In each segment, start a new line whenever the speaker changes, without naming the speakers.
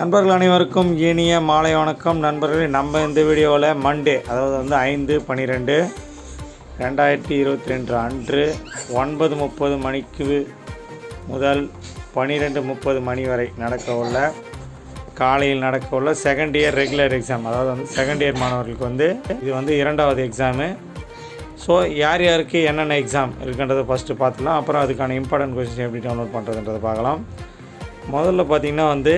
நண்பர்கள் அனைவருக்கும் இனிய மாலை வணக்கம். நண்பர்களே, நம்ம இந்த வீடியோவில் மண்டே, அதாவது வந்து 5/12/2022 அன்று 9:30 மணிக்கு முதல் 12:30 மணி வரை காலையில் நடக்க உள்ள செகண்ட் இயர் ரெகுலர் எக்ஸாம், அதாவது வந்து செகண்ட் இயர் மாணவர்களுக்கு வந்து இது வந்து இரண்டாவது எக்ஸாமு. ஸோ யார் யாருக்கு என்னென்ன எக்ஸாம் இருக்குன்றதை ஃபஸ்ட்டு பார்த்துலாம். அப்புறம் அதுக்கான இம்பார்ட்டன்ட் கொஸ்டின் எப்படி டவுன்லோட் பண்ணுறதுன்றதை பார்க்கலாம். முதல்ல பார்த்திங்கன்னா வந்து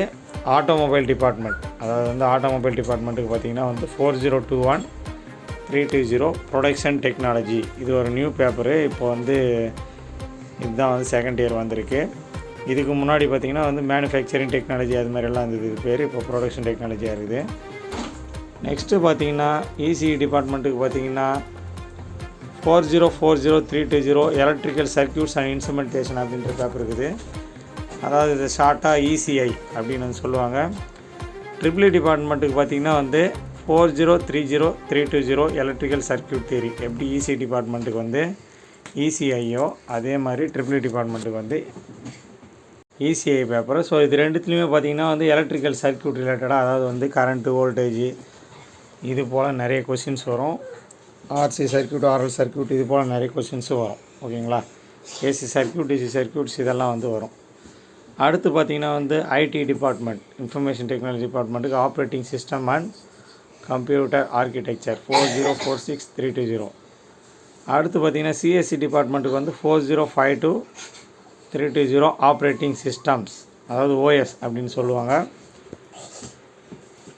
ஆட்டோமொபைல் டிபார்ட்மெண்ட், அதாவது வந்து ஆட்டோமொபைல் டிபார்ட்மெண்ட்டுக்கு பார்த்திங்கன்னா வந்து 4021-320 ப்ரொடக்ஷன் டெக்னாலஜி. இது ஒரு நியூ பேப்பரு. இப்போ வந்து இதுதான் வந்து செகண்ட் இயர் வந்திருக்கு. இதுக்கு முன்னாடி பார்த்திங்கன்னா வந்து மேனுஃபேக்சரிங் டெக்னாலஜி அது மாதிரிலாம் இருந்தது. இது பேர் இப்போ ப்ரொடக்ஷன் டெக்னாலஜியாக இருக்குது. நெக்ஸ்ட்டு பார்த்திங்கன்னா இசிஇ டிபார்ட்மெண்ட்டுக்கு பார்த்திங்கன்னா 4040-320 எலக்ட்ரிக்கல் சர்க்யூட்ஸ் அண்ட் இன்ஸ்ட்ருமெண்டேஷன் அப்படின்ற பேப்பர் இருக்குது. அதாவது இது ஷார்ட்டாக இசிஐ அப்படின்னு வந்து சொல்லுவாங்க. ட்ரிபிள் டிபார்ட்மெண்ட்டுக்கு பார்த்திங்கன்னா வந்து 4030-320 எலக்ட்ரிக்கல் சர்க்யூட் தியரி. எப்படி இசிஐ டிபார்ட்மெண்ட்டுக்கு வந்து இசிஐயோ அதே மாதிரி ட்ரிபிள் டிபார்ட்மெண்ட்டுக்கு வந்து இசிஐ பேப்பர். ஸோ இது ரெண்டுத்துலேயுமே பார்த்திங்கன்னா வந்து எலக்ட்ரிக்கல் சர்க்யூட் ரிலேட்டடாக, அதாவது வந்து கரண்ட்டு, வோல்டேஜ், இது போல் நிறைய கொஷின்ஸ் வரும். ஆர்சி சர்க்யூட், ஆர்எல் சர்க்யூட், இது போல் நிறைய கொஷின்ஸும் வரும். ஓகேங்களா? ஏசி சர்க்யூட், டிசி சர்க்யூட்ஸ் இதெல்லாம் வந்து வரும். அடுத்து பார்த்திங்கன்னா வந்து ஐடி டிபார்ட்மெண்ட், இன்ஃபர்மேஷன் டெக்னாலஜி டிபார்ட்மெண்ட்டுக்கு operating system and computer architecture 4046-320. அடுத்து பார்த்திங்கன்னா சிஎஸ்சி டிபார்ட்மெண்ட்டுக்கு வந்து 4052-320 ஆப்ரேட்டிங் சிஸ்டம்ஸ், அதாவது ஓஎஸ் அப்படின்னு சொல்லுவாங்க.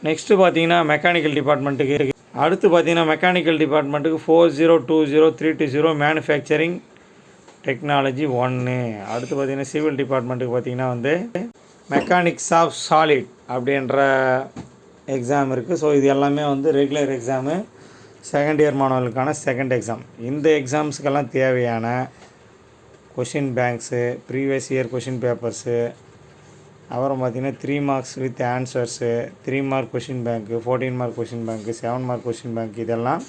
நெக்ஸ்ட்டு பார்த்திங்கன்னா மெக்கானிக்கல் டிபார்ட்மெண்ட்டுக்கு மெக்கானிக்கல் டிபார்ட்மெண்ட்டுக்கு 4020-320 மேனுஃபேக்சரிங் டெக்னாலஜி 1. அடுத்து பார்த்திங்கன்னா சிவில் டிபார்ட்மெண்ட்டுக்கு பார்த்திங்கன்னா வந்து மெக்கானிக்ஸ் ஆஃப் சாலிட் அப்படின்ற எக்ஸாம் இருக்குது. ஸோ இது எல்லாமே வந்து ரெகுலர் எக்ஸாமு, செகண்ட் இயர் மாணவர்களுக்கான செகண்ட் எக்ஸாம். இந்த எக்ஸாம்ஸுக்கெல்லாம் தேவையான question banks, previous year question papers, அப்புறம் பார்த்திங்கன்னா 3 marks with answers, 3 mark question bank, 14 mark question bank, 7 mark question bank, இதெல்லாம்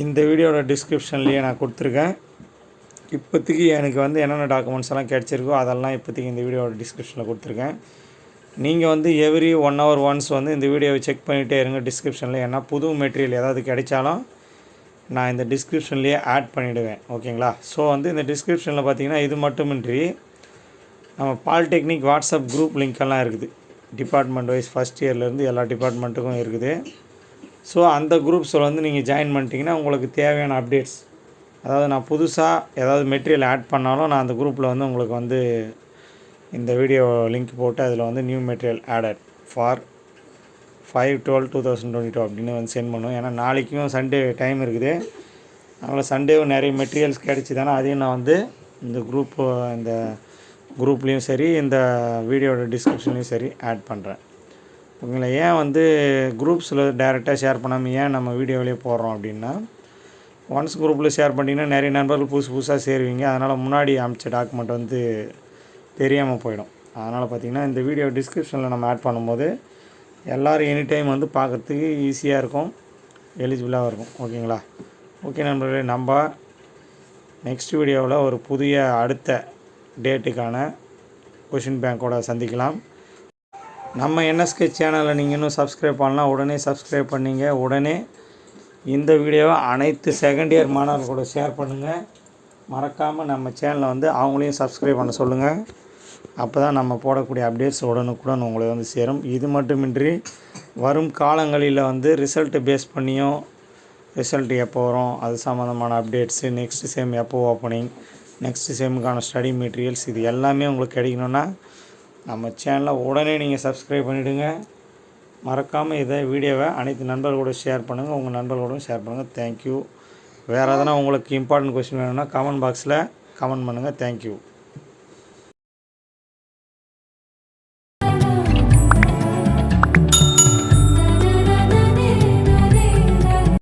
இந்த வீடியோட டிஸ்கிரிப்ஷன்லேயே நான் கொடுத்துருக்கேன். இப்போதைக்கு எனக்கு வந்து என்னென்ன டாக்குமெண்ட்ஸ் எல்லாம் கிடச்சிருக்கோ அதெல்லாம் இப்போதைக்கு இந்த வீடியோட டிஸ்கிரிப்ஷனில் கொடுத்துருக்கேன். நீங்கள் வந்து எவ்ரி 1 hour ஒன்ஸ் வந்து இந்த வீடியோவை செக் பண்ணிகிட்டே இருங்க டிஸ்கிரிப்ஷனில். ஏன்னா புது மெட்டீரியல் ஏதாவது கிடைச்சாலும் நான் இந்த டிஸ்கிரிப்ஷன்லேயே ஆட் பண்ணிவிடுவேன். ஓகேங்களா? ஸோ வந்து இந்த டிஸ்கிரிப்ஷனில் பார்த்திங்கன்னா இது மட்டுமின்றி நம்ம பாலிடெக்னிக் வாட்ஸ்அப் குரூப் லிங்க்கெல்லாம் இருக்குது. டிபார்ட்மெண்ட் வைஸ் ஃபஸ்ட் இயர்லேருந்து எல்லா டிபார்ட்மெண்ட்டுக்கும் இருக்குது. ஸோ அந்த குரூப்ஸில் வந்து நீங்கள் ஜாயின் பண்ணிட்டீங்கன்னா உங்களுக்கு தேவையான அப்டேட்ஸ், அதாவது நான் புதுசாக ஏதாவது மெட்டீரியல் ஆட் பண்ணாலும் நான் அந்த குரூப்பில் வந்து உங்களுக்கு வந்து இந்த வீடியோ லிங்க் போட்டு அதில் வந்து நியூ மெட்டீரியல் ஆடட் ஃபார் 5/12/2022 அப்படின்னு வந்து சென்ட் பண்ணுவேன். ஏன்னா நாளைக்கும் சண்டே டைம் இருக்குது. அதனால் சண்டேவும் நிறைய மெட்டீரியல்ஸ் கிடச்சி தானே அதையும் நான் வந்து இந்த குரூப்லேயும் சரி, இந்த வீடியோட டிஸ்கிரிப்ஷன்லேயும் சரி ஆட் பண்ணுறேன். உங்களை ஏன் வந்து குரூப்ஸில் டைரெக்டாக ஷேர் பண்ணாமல் ஏன் நம்ம வீடியோவிலே போடுறோம் அப்படின்னா, ஒன்ஸ் குரூப்பில் ஷேர் பண்ணிங்கன்னா நிறைய நண்பர்கள் புதுசாக சேருவீங்க. அதனால் முன்னாடி அமைச்ச டாக்குமெண்ட் வந்து தெரியாமல் போயிடும். அதனால் பார்த்திங்கன்னா இந்த வீடியோ டிஸ்கிரிப்ஷனில் நம்ம ஆட் பண்ணும்போது எல்லோரும் எனி டைம் வந்து பார்க்குறதுக்கு ஈஸியாக இருக்கும், எலிஜிபிளாக இருக்கும். ஓகேங்களா? ஓகே நண்பர்களே, நம்ம நெக்ஸ்ட் வீடியோவில் ஒரு புதிய அடுத்த டேட்டுக்கான கொஷின் பேங்கோட சந்திக்கலாம். நம்ம என்எஸ்கே சேனலை நீங்கள் இன்னும் சப்ஸ்கிரைப் பண்ணலாம், உடனே சப்ஸ்கிரைப் பண்ணிங்க. உடனே இந்த வீடியோவை அனைத்து செகண்ட் இயர் மாணவர்கள் கூட ஷேர் பண்ணுங்கள். மறக்காமல் நம்ம சேனலை வந்து அவங்களையும் சப்ஸ்கிரைப் பண்ண சொல்லுங்கள். அப்போ தான் நம்ம போடக்கூடிய அப்டேட்ஸ் உடனுக்குடன் உங்களை வந்து சேரும். இது மட்டுமின்றி வரும் காலங்களில் வந்து ரிசல்ட்டு பேஸ் பண்ணியும், ரிசல்ட் எப்போ வரும் அது சம்மந்தமான அப்டேட்ஸு, நெக்ஸ்ட் செம் எப்போ ஓப்பனிங், நெக்ஸ்ட் செம்முக்கான ஸ்டடி மெட்டீரியல்ஸ், இது எல்லாமே உங்களுக்கு கிடைக்கணுன்னா நம்ம சேனலை உடனே நீங்கள் சப்ஸ்கிரைப் பண்ணிவிடுங்க. மறக்காமல் இதை வீடியோவை அனைத்து நண்பர்களோட ஷேர் பண்ணுங்கள், உங்கள் நண்பர்களோடும் ஷேர் பண்ணுங்கள். தேங்க்யூ. வேறு எதனா உங்களுக்கு இம்பார்ட்டன்ட் கொஸ்டின் வேணும்னா கமெண்ட் பாக்ஸில் கமெண்ட் பண்ணுங்கள். தேங்க்யூ.